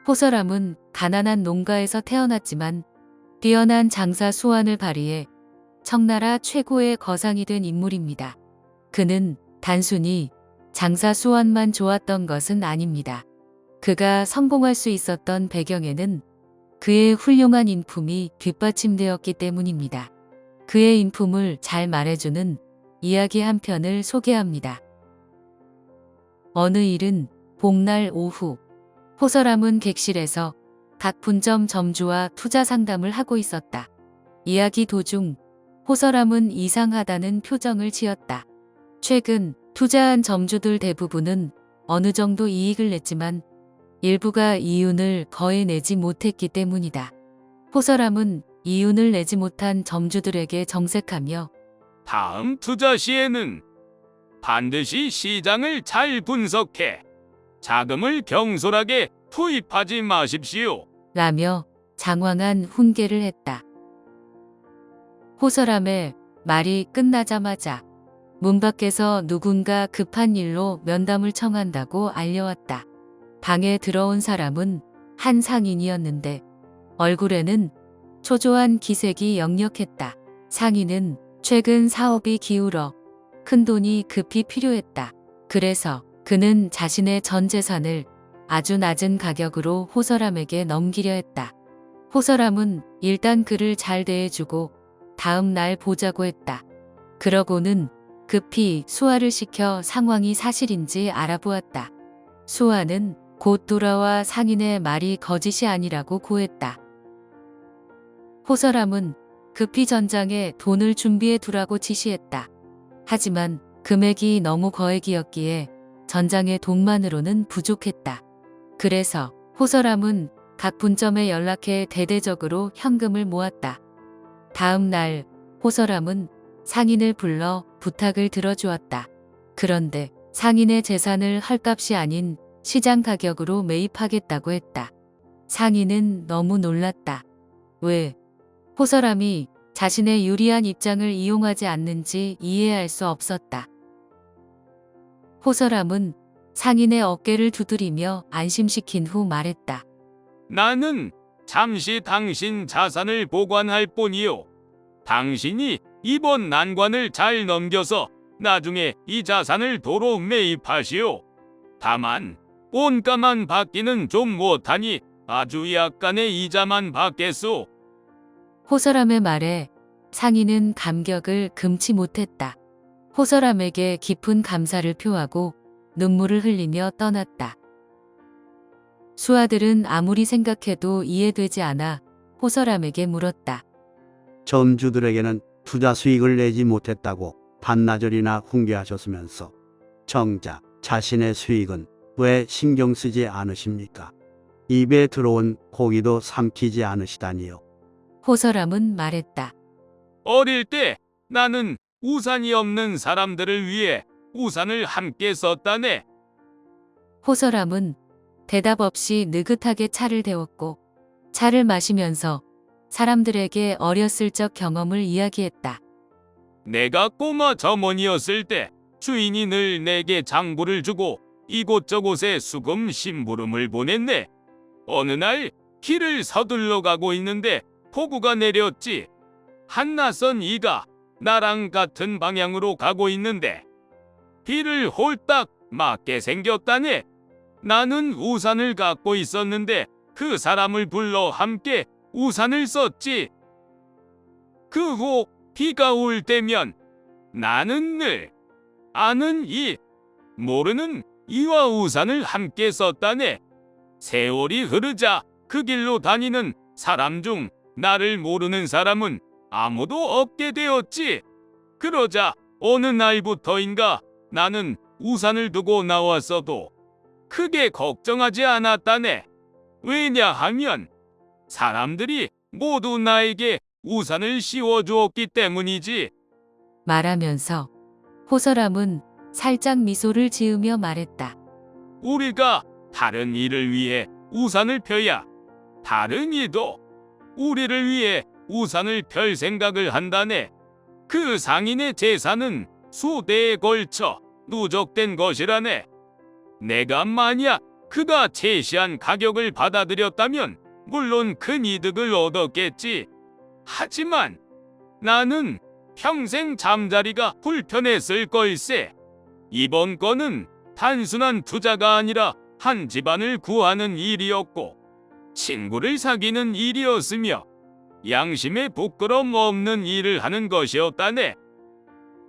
호서람은 가난한 농가에서 태어났지만 뛰어난 장사 수완을 발휘해 청나라 최고의 거상이 된 인물입니다. 그는 단순히 장사 수완만 좋았던 것은 아닙니다. 그가 성공할 수 있었던 배경에는 그의 훌륭한 인품이 뒷받침되었기 때문입니다. 그의 인품을 잘 말해주는 이야기 한 편을 소개합니다. 어느 이른 복날 오후, 호서람은 객실에서 각 분점 점주와 투자 상담을 하고 있었다. 이야기 도중 호서람은 이상하다는 표정을 지었다. 최근 투자한 점주들 대부분은 어느 정도 이익을 냈지만 일부가 이윤을 거의 내지 못했기 때문이다. 호서람은 이윤을 내지 못한 점주들에게 정색하며 다음 투자 시에는 반드시 시장을 잘 분석해 자금을 경솔하게 투입하지 마십시오. 라며 장황한 훈계를 했다. 호서람의 말이 끝나자마자 문 밖에서 누군가 급한 일로 면담을 청한다고 알려왔다. 방에 들어온 사람은 한 상인이었는데 얼굴에는 초조한 기색이 역력했다. 상인은 최근 사업이 기울어 큰돈이 급히 필요했다. 그래서 그는 자신의 전 재산을 아주 낮은 가격으로 호서람에게 넘기려 했다. 호서람은 일단 그를 잘 대해주고 다음 날 보자고 했다. 그러고는 급히 수화를 시켜 상황이 사실인지 알아보았다. 수화는 곧 돌아와 상인의 말이 거짓이 아니라고 고했다. 호서람은 급히 전장에 돈을 준비해 두라고 지시했다. 하지만 금액이 너무 거액이었기에 전장의 돈만으로는 부족했다. 그래서 호서람은 각 분점에 연락해 대대적으로 현금을 모았다. 다음 날 호서람은 상인을 불러 부탁을 들어주었다. 그런데 상인의 재산을 헐값이 아닌 시장 가격으로 매입하겠다고 했다. 상인은 너무 놀랐다. 왜 호서람이 자신의 유리한 입장을 이용하지 않는지 이해할 수 없었다. 호서람은 상인의 어깨를 두드리며 안심시킨 후 말했다. 나는 잠시 당신 자산을 보관할 뿐이요. 당신이 이번 난관을 잘 넘겨서 나중에 이 자산을 도로 매입하시오. 다만 원가만 받기는 좀 못하니 아주 약간의 이자만 받겠소. 호서람의 말에 상인은 감격을 금치 못했다. 호서람에게 깊은 감사를 표하고 눈물을 흘리며 떠났다. 수하들은 아무리 생각해도 이해되지 않아 호서람에게 물었다. 점주들에게는 투자 수익을 내지 못했다고 반나절이나 훈계하셨으면서 정작 자신의 수익은 왜 신경 쓰지 않으십니까? 입에 들어온 고기도 삼키지 않으시다니요. 호서람은 말했다. 어릴 때 나는 우산이 없는 사람들을 위해 우산을 함께 썼다네. 호서람은 대답 없이 느긋하게 차를 데웠고 차를 마시면서 사람들에게 어렸을 적 경험을 이야기했다. 내가 꼬마 점원이었을 때 주인이 늘 내게 장부를 주고 이곳저곳에 수금 심부름을 보냈네. 어느 날 길을 서둘러 가고 있는데 폭우가 내렸지. 한 낯선 이가 나랑 같은 방향으로 가고 있는데 비를 홀딱 맞게 생겼다네. 나는 우산을 갖고 있었는데 그 사람을 불러 함께 우산을 썼지. 그 후 비가 올 때면 나는 늘 아는 이 모르는 이와 우산을 함께 썼다네. 세월이 흐르자 그 길로 다니는 사람 중 나를 모르는 사람은 아무도 없게 되었지. 그러자 어느 날부터인가 나는 우산을 두고 나왔어도 크게 걱정하지 않았다네. 왜냐하면 사람들이 모두 나에게 우산을 씌워주었기 때문이지. 말하면서 호서람은 살짝 미소를 지으며 말했다. 우리가 다른 이를 위해 우산을 펴야 다른 이도 우리를 위해 우산을 펼 생각을 한다네. 그 상인의 재산은 수대에 걸쳐 누적된 것이라네. 내가 만약 그가 제시한 가격을 받아들였다면 물론 큰 이득을 얻었겠지. 하지만 나는 평생 잠자리가 불편했을 걸세. 이번 건은 단순한 투자가 아니라 한 집안을 구하는 일이었고 친구를 사귀는 일이었으며 양심에 부끄럼 없는 일을 하는 것이었다네.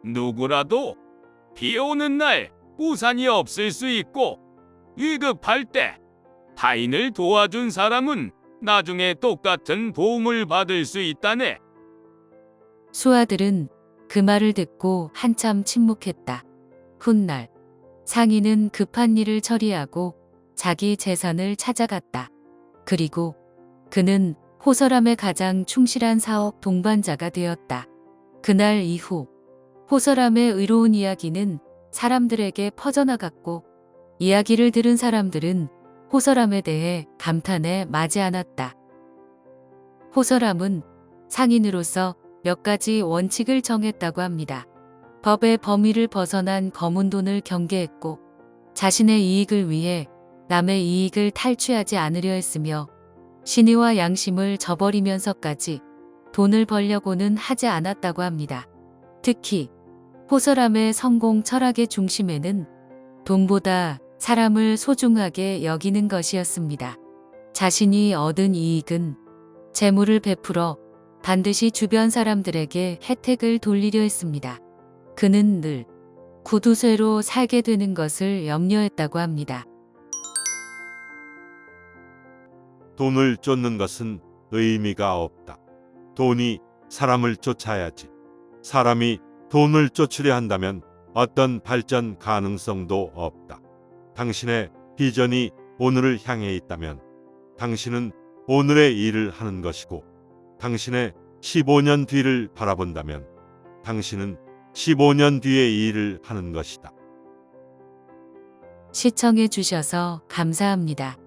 누구라도 비 오는 날 우산이 없을 수 있고 위급할 때 타인을 도와준 사람은 나중에 똑같은 도움을 받을 수 있다네. 수아들은 그 말을 듣고 한참 침묵했다. 훗날 상인은 급한 일을 처리하고 자기 재산을 찾아갔다. 그리고 그는 호설암의 가장 충실한 사업 동반자가 되었다. 그날 이후 호설암의 의로운 이야기는 사람들에게 퍼져나갔고 이야기를 들은 사람들은 호설암에 대해 감탄에 마지 않았다. 호설암은 상인으로서 몇 가지 원칙을 정했다고 합니다. 법의 범위를 벗어난 검은 돈을 경계했고 자신의 이익을 위해 남의 이익을 탈취하지 않으려 했으며 신의와 양심을 저버리면서까지 돈을 벌려고는 하지 않았다고 합니다. 특히 호설암의 성공 철학의 중심에는 돈보다 사람을 소중하게 여기는 것이었습니다. 자신이 얻은 이익은 재물을 베풀어 반드시 주변 사람들에게 혜택을 돌리려 했습니다. 그는 늘 구두쇠로 살게 되는 것을 염려했다고 합니다. 돈을 쫓는 것은 의미가 없다. 돈이 사람을 쫓아야지. 사람이 돈을 쫓으려 한다면 어떤 발전 가능성도 없다. 당신의 비전이 오늘을 향해 있다면 당신은 오늘의 일을 하는 것이고 당신의 15년 뒤를 바라본다면 당신은 15년 뒤의 일을 하는 것이다. 시청해 주셔서 감사합니다.